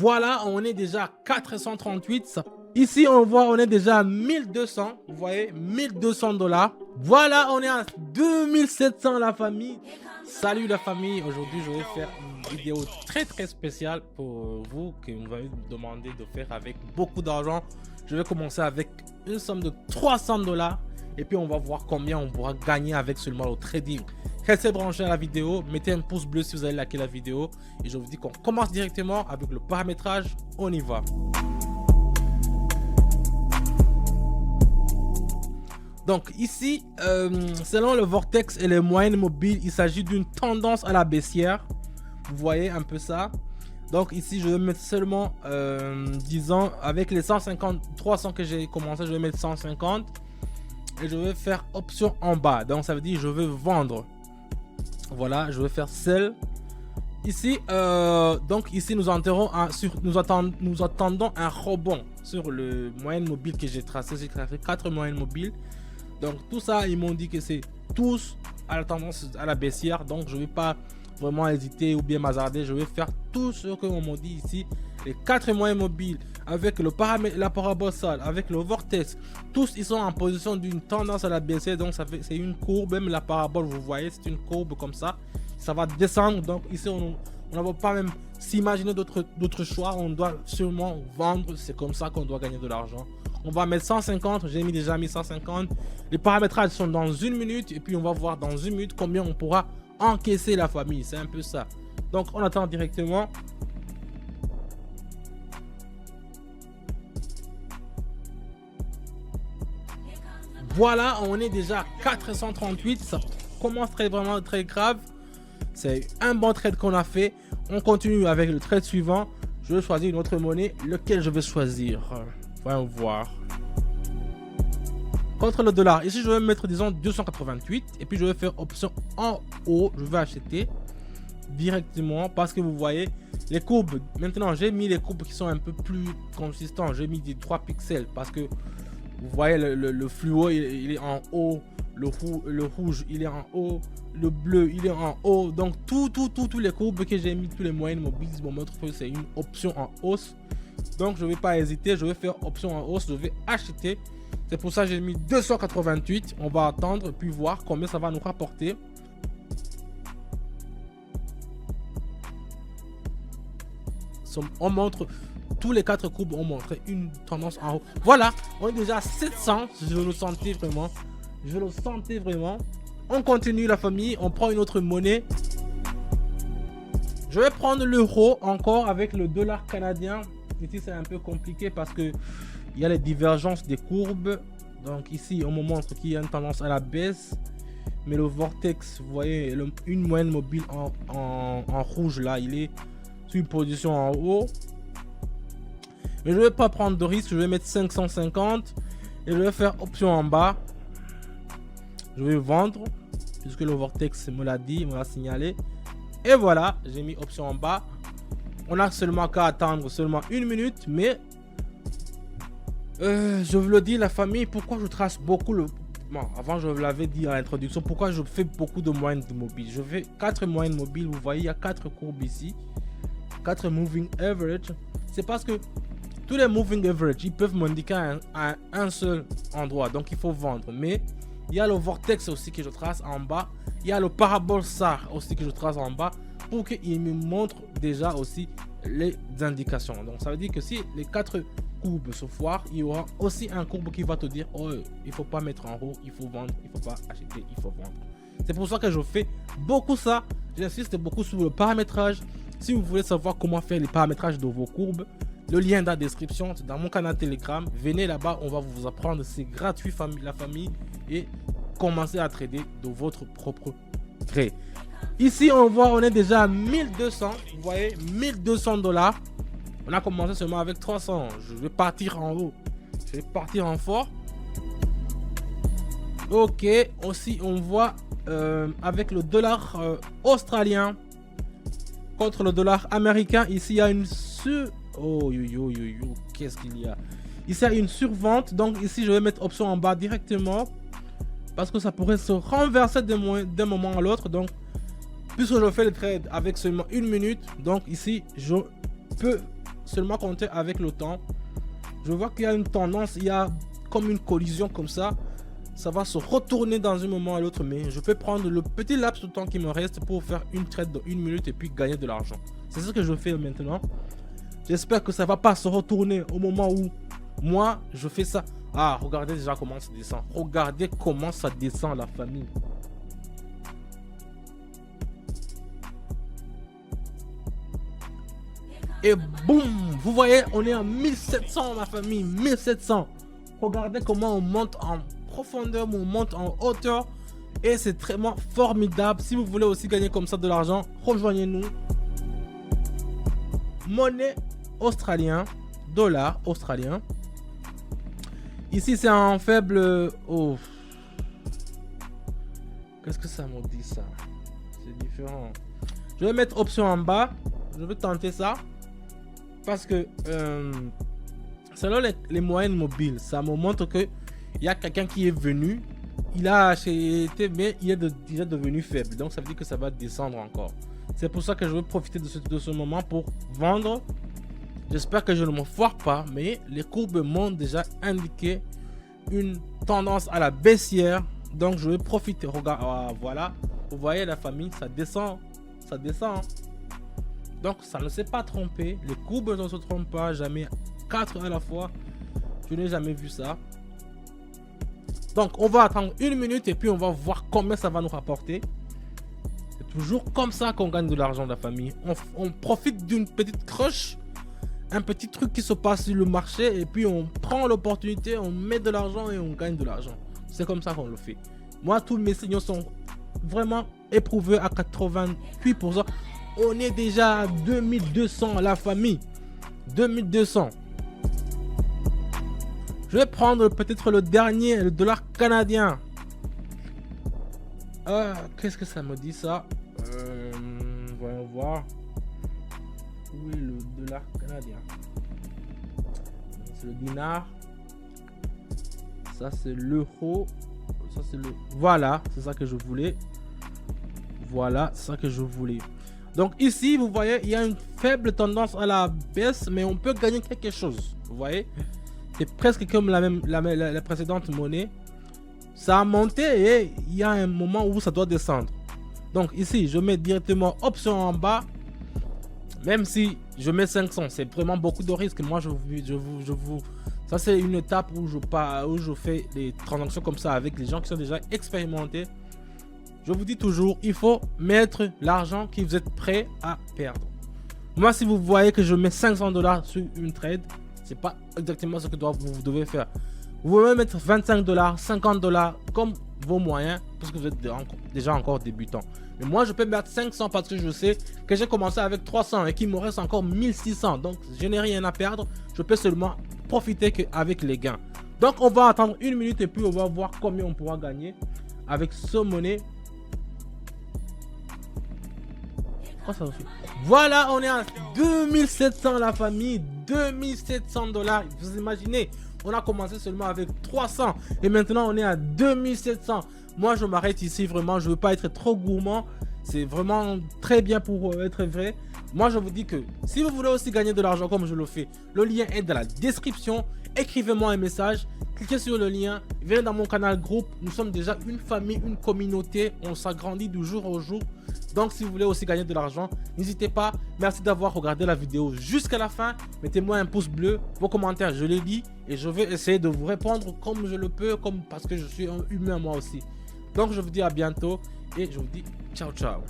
Voilà, on est déjà à 438. Ici, on voit, on est déjà à 1200. Vous voyez, 1200 $. Voilà, on est à 2700 la famille. Salut la famille. Aujourd'hui, je vais faire une vidéo très spéciale pour vous que vous m'avez demandé de faire avec beaucoup d'argent. Je vais commencer avec une somme de 300 $. Et puis, on va voir combien on pourra gagner avec seulement le trading. Restez branchés à la vidéo, mettez un pouce bleu si vous avez liké la vidéo. Et je vous dis qu'on commence directement avec le paramétrage. On y va. Donc ici, selon le vortex et les moyennes mobiles, il s'agit d'une tendance à la baissière. Vous voyez un peu ça. Donc ici, je vais mettre seulement, disons, avec les 150, 300 que j'ai commencé, je vais mettre 150. Et je vais faire option en bas. Donc ça veut dire je vais vendre. Voilà, je vais faire sell. Ici, donc ici nous attendons un rebond sur le moyenne mobile que j'ai tracé. J'ai tracé 4 moyennes mobiles. Donc tout ça, ils m'ont dit que c'est tous à la tendance à la baissière. Donc je ne vais pas vraiment hésiter ou bien m'hasarder. Je vais faire tout ce que on m'a dit ici. Les 4 moyennes mobiles avec le paramètre, la parabole sale, avec le vortex, tous ils sont en position d'une tendance à la baissière. Donc ça fait, c'est une courbe. Même la parabole, vous voyez, c'est une courbe comme ça. Ça va descendre. Donc ici on ne va pas même s'imaginer d'autres choix. On doit seulement vendre. C'est comme ça qu'on doit gagner de l'argent. On va mettre 150. J'ai déjà mis 150. Les paramétrages sont dans 1 minute. Et puis on va voir dans 1 minute combien on pourra encaisser la famille. C'est un peu ça. Donc on attend directement. Voilà, on est déjà à 438. Ça commence vraiment très grave. C'est un bon trade qu'on a fait. On continue avec le trade suivant. Je vais choisir une autre monnaie. Lequel je vais choisir? Voyons voir. Contre le dollar. Ici, je vais mettre, disons, 288. Et puis, je vais faire option en haut. Je vais acheter directement. Parce que vous voyez, les courbes. Maintenant, j'ai mis les courbes qui sont un peu plus consistantes. J'ai mis des 3 pixels. Parce que vous voyez, le fluo, il est en haut. Le rouge, il est en haut. Le bleu, il est en haut. Donc, tous les courbes que j'ai mis, tous les moyennes mobiles, me montrent que c'est une option en hausse. Donc, je ne vais pas hésiter. Je vais faire option en hausse. Je vais acheter. C'est pour ça que j'ai mis 288. On va attendre, puis voir combien ça va nous rapporter. On montre, tous les 4 courbes ont montré une tendance en haut. Voilà, on est déjà à 700. Je le sentais vraiment. Je le sentais vraiment. On continue la famille. On prend une autre monnaie. Je vais prendre l'euro encore avec le dollar canadien. Ici, c'est un peu compliqué parce que il y a les divergences des courbes. Donc ici, on me montre qu'il y a une tendance à la baisse. Mais le vortex, vous voyez, une moyenne mobile en rouge là, il est sur une position en haut. Mais je ne vais pas prendre de risque. Je vais mettre 550. Et je vais faire option en bas. Je vais vendre. Puisque le vortex me l'a dit, me l'a signalé. Et voilà, j'ai mis option en bas. On a seulement qu'à attendre seulement 1 minute. Mais je vous le dis, la famille, pourquoi je trace beaucoup le... Bon, avant je vous l'avais dit à l'introduction, pourquoi je fais beaucoup de moyennes mobiles. Je fais 4 moyennes mobiles. Vous voyez, il y a 4 courbes ici. 4 moving average. C'est parce que tous les moving average, ils peuvent m'indiquer à un seul endroit. Donc il faut vendre. Mais il y a le vortex aussi que je trace en bas. Il y a le parabole SAR aussi que je trace en bas. Pour qu'il me montre déjà aussi les indications. Donc ça veut dire que si les 4 courbes se foirent, il y aura aussi un courbe qui va te dire: oh, il faut pas mettre en haut, il faut vendre, il faut pas acheter, il faut vendre. C'est pour ça que je fais beaucoup ça. J'insiste beaucoup sur le paramétrage. Si vous voulez savoir comment faire les paramétrages de vos courbes, le lien dans la description, c'est dans mon canal Telegram. Venez là-bas, on va vous apprendre. C'est gratuit, la famille. Et commencez à trader de votre propre gré. Ici, on voit, on est déjà à 1200. Vous voyez, 1200 $. On a commencé seulement avec 300. Je vais partir en haut. Je vais partir en fort. Ok. Aussi, on voit avec le dollar australien contre le dollar américain. Ici, il y a une Oh, qu'est-ce qu'il y a? Ici, il y a une survente. Donc, ici, je vais mettre option en bas directement. Parce que ça pourrait se renverser d'un moment à l'autre. Donc, puisque je fais le trade avec seulement 1 minute, donc ici, je peux seulement compter avec le temps. Je vois qu'il y a une tendance, il y a comme une collision comme ça. Ça va se retourner dans un moment à l'autre, mais je peux prendre le petit laps de temps qui me reste pour faire une trade de 1 minute et puis gagner de l'argent. C'est ce que je fais maintenant. J'espère que ça va pas se retourner au moment où moi je fais ça. Ah, regardez déjà comment ça descend. Regardez comment ça descend, la famille. Et boum, vous voyez, on est en 1700, ma famille, 1700. Regardez comment on monte en profondeur, on monte en hauteur. Et c'est vraiment formidable. Si vous voulez aussi gagner comme ça de l'argent, rejoignez-nous. Monnaie australien, dollar australien. Ici, c'est un faible... Oh. Qu'est-ce que ça me dit, ça? C'est différent. Je vais mettre option en bas. Je vais tenter ça. Parce que selon les moyennes mobiles, ça me montre que il y a quelqu'un qui est venu. Il a acheté, mais il est déjà devenu faible. Donc, ça veut dire que ça va descendre encore. C'est pour ça que je veux profiter de ce moment pour vendre. J'espère que je ne me foire pas, mais les courbes m'ont déjà indiqué une tendance à la baissière. Donc je vais profiter. Regarde, voilà, vous voyez la famille, ça descend, ça descend. Donc ça ne s'est pas trompé. Les courbes ne se trompent pas, jamais 4 à la fois. Je n'ai jamais vu ça. Donc on va attendre 1 minute et puis on va voir combien ça va nous rapporter. C'est toujours comme ça qu'on gagne de l'argent, la famille. On profite d'une petite crush. Un petit truc qui se passe sur le marché et puis on prend l'opportunité, on met de l'argent et on gagne de l'argent. C'est comme ça qu'on le fait. Moi, tous mes signaux sont vraiment éprouvés à 88%. On est déjà à 2200, la famille. 2200. Je vais prendre peut-être le dernier, le dollar canadien. Qu'est-ce que ça me dit, ça? Voyons voir. Où est le dollar canadien? C'est le dinar. Ça c'est l'euro. Ça c'est le... Voilà, c'est ça que je voulais. Voilà, c'est ça que je voulais. Donc ici, vous voyez, il y a une faible tendance à la baisse, mais on peut gagner quelque chose. Vous voyez? C'est presque comme la précédente monnaie. Ça a monté et il y a un moment où ça doit descendre. Donc ici, je mets directement option en bas. Même si je mets 500, c'est vraiment beaucoup de risques. Moi, ça c'est une étape où je fais des transactions comme ça avec les gens qui sont déjà expérimentés. Je vous dis toujours, il faut mettre l'argent que vous êtes prêt à perdre. Moi, si vous voyez que je mets 500 $ sur une trade, c'est pas exactement ce que vous devez faire. Vous pouvez mettre 25 $, 50 $, comme vos moyens, parce que vous êtes déjà encore débutant. Mais moi, je peux mettre 500 parce que je sais que j'ai commencé avec 300 et qu'il me reste encore 1600. Donc, je n'ai rien à perdre. Je peux seulement profiter qu'avec les gains. Donc, on va attendre 1 minute et puis on va voir combien on pourra gagner avec ce monnaie. Oh, ça aussi. Voilà, on est à 2700, la famille. 2700 $. Vous imaginez, on a commencé seulement avec 300 et maintenant on est à 2700. Moi, je m'arrête ici, vraiment. Je ne veux pas être trop gourmand. C'est vraiment très bien pour être vrai. Moi, je vous dis que si vous voulez aussi gagner de l'argent comme je le fais, le lien est dans la description. Écrivez-moi un message. Cliquez sur le lien. Venez dans mon canal groupe. Nous sommes déjà une famille, une communauté. On s'agrandit du jour au jour. Donc, si vous voulez aussi gagner de l'argent, n'hésitez pas. Merci d'avoir regardé la vidéo jusqu'à la fin. Mettez-moi un pouce bleu. Vos commentaires, je les lis. Et je vais essayer de vous répondre comme je le peux, parce que je suis un humain moi aussi. Donc, je vous dis à bientôt et je vous dis ciao, ciao.